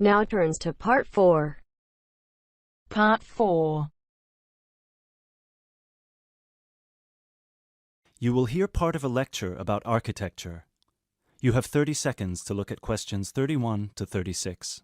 Now turns to Part 4. Part 4. You will hear part of a lecture about architecture. You have 30 seconds to look at questions 31 to 36.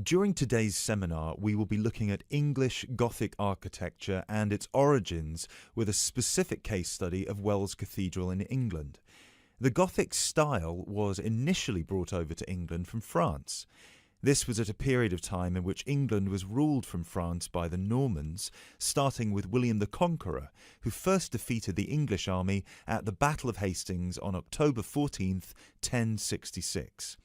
During today's seminar, we will be looking at English Gothic architecture and its origins with a specific case study of Wells Cathedral in England. The Gothic style was initially brought over to England from France. This was at a period of time in which England was ruled from France by the Normans, starting with William the Conqueror, who first defeated the English army at the Battle of Hastings on October 14th, 1066.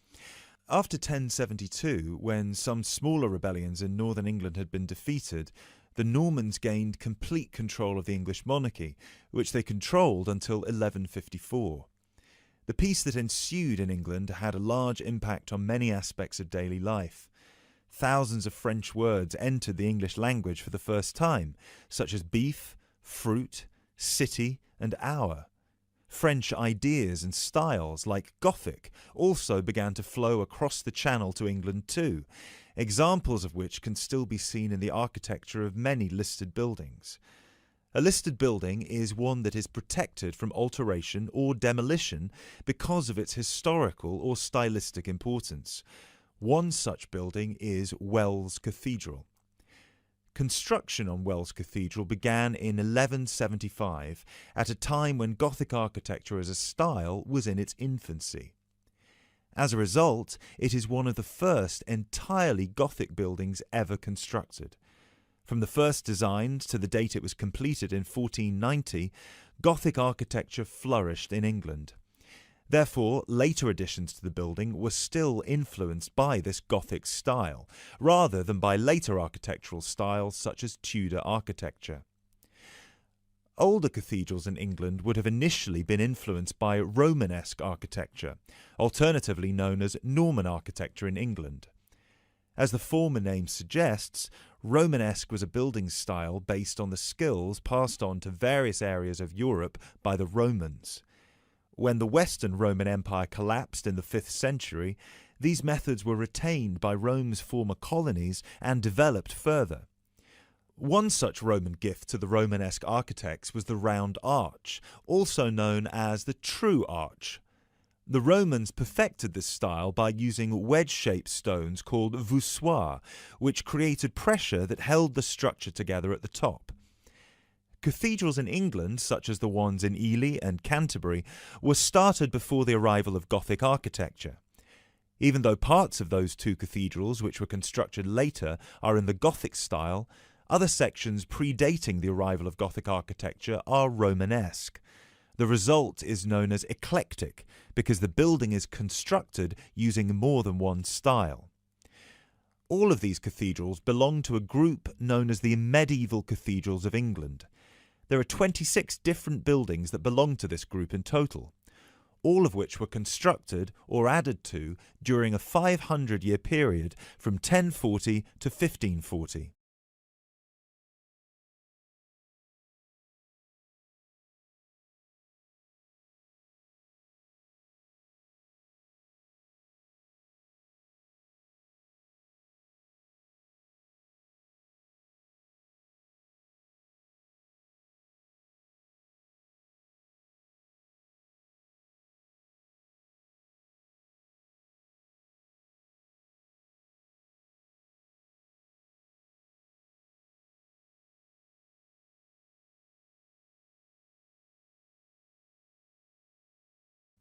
After 1072, when some smaller rebellions in northern England had been defeated, the Normans gained complete control of the English monarchy, which they controlled until 1154. The peace that ensued in England had a large impact on many aspects of daily life. Thousands of French words entered the English language for the first time, such as beef, fruit, city, and hour. French ideas and styles like Gothic also began to flow across the Channel to England too, examples of which can still be seen in the architecture of many listed buildings. A listed building is one that is protected from alteration or demolition because of its historical or stylistic importance. One such building is Wells Cathedral. Construction on Wells Cathedral began in 1175, at a time when Gothic architecture as a style was in its infancy. As a result, it is one of the first entirely Gothic buildings ever constructed. From the first designed to the date it was completed in 1490, Gothic architecture flourished in England. Therefore, later additions to the building were still influenced by this Gothic style, rather than by later architectural styles such as Tudor architecture. Older cathedrals in England would have initially been influenced by Romanesque architecture, alternatively known as Norman architecture in England. As the former name suggests, Romanesque was a building style based on the skills passed on to various areas of Europe by the Romans. When the Western Roman Empire collapsed in the 5th century, these methods were retained by Rome's former colonies and developed further. One such Roman gift to the Romanesque architects was the round arch, also known as the true arch. The Romans perfected this style by using wedge-shaped stones called voussoirs, which created pressure that held the structure together at the top. Cathedrals in England, such as the ones in Ely and Canterbury, were started before the arrival of Gothic architecture. Even though parts of those two cathedrals, which were constructed later, are in the Gothic style, other sections predating the arrival of Gothic architecture are Romanesque. The result is known as eclectic, because the building is constructed using more than one style. All of these cathedrals belong to a group known as the medieval cathedrals of England. There are 26 different buildings that belong to this group in total, all of which were constructed or added to during a 500-year period from 1040 to 1540.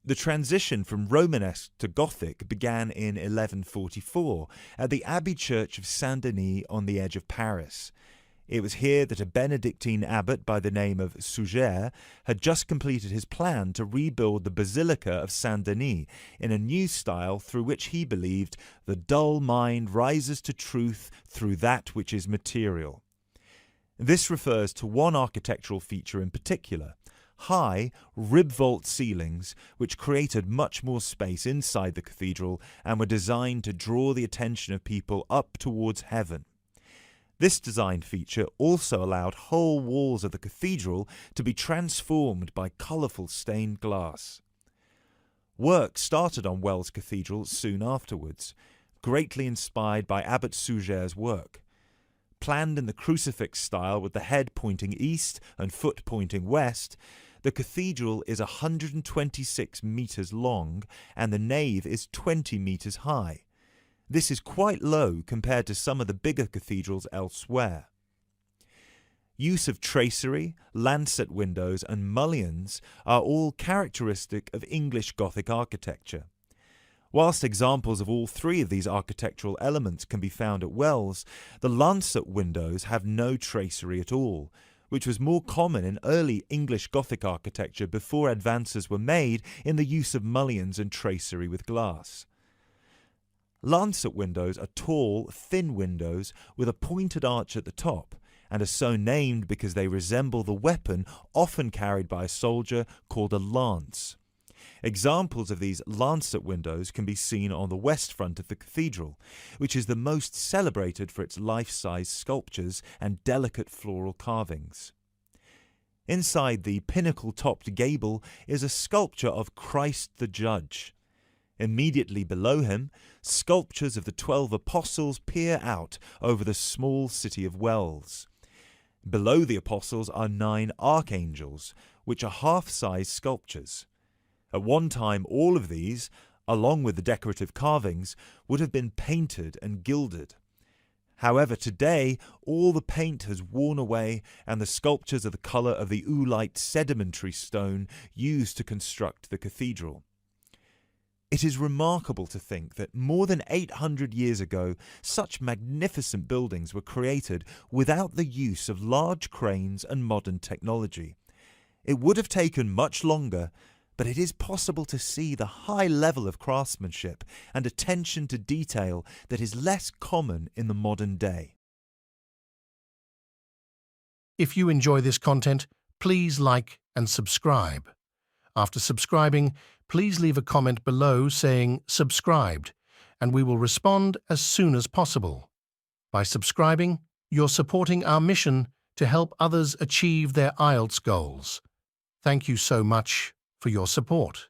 The transition from Romanesque to Gothic began in 1144 at the Abbey Church of Saint-Denis on the edge of Paris. It was here that a Benedictine abbot by the name of Suger had just completed his plan to rebuild the Basilica of Saint-Denis in a new style through which he believed the dull mind rises to truth through that which is material. This refers to one architectural feature in particular, high rib vault ceilings which created much more space inside the cathedral and were designed to draw the attention of people up towards heaven. This design feature also allowed whole walls of the cathedral to be transformed by colourful stained glass. Work started on Wells Cathedral soon afterwards, greatly inspired by Abbot Suger's work. Planned in the crucifix style with the head pointing east and foot pointing west, the cathedral is 126 metres long and the nave is 20 metres high. This is quite low compared to some of the bigger cathedrals elsewhere. Use of tracery, lancet windows and mullions are all characteristic of English Gothic architecture. Whilst examples of all three of these architectural elements can be found at Wells, the lancet windows have no tracery at all, which was more common in early English Gothic architecture before advances were made in the use of mullions and tracery with glass. Lancet windows are tall, thin windows with a pointed arch at the top and are so named because they resemble the weapon often carried by a soldier called a lance. Examples of these lancet windows can be seen on the west front of the cathedral, which is the most celebrated for its life-size sculptures and delicate floral carvings. Inside the pinnacle-topped gable is a sculpture of Christ the Judge. Immediately below him, sculptures of the 12 apostles peer out over the small city of Wells. Below the apostles are 9 archangels, which are half-size sculptures. At one time, all of these, along with the decorative carvings, would have been painted and gilded. However, today, all the paint has worn away and the sculptures are the colour of the oolite sedimentary stone used to construct the cathedral. It is remarkable to think that more than 800 years ago, such magnificent buildings were created without the use of large cranes and modern technology. It would have taken much longer, but it is possible to see the high level of craftsmanship and attention to detail that is less common in the modern day. If you enjoy this content, please like and subscribe. After subscribing, please leave a comment below saying subscribed, and we will respond as soon as possible. By subscribing, you're supporting our mission to help others achieve their IELTS goals. Thank you so much for your support.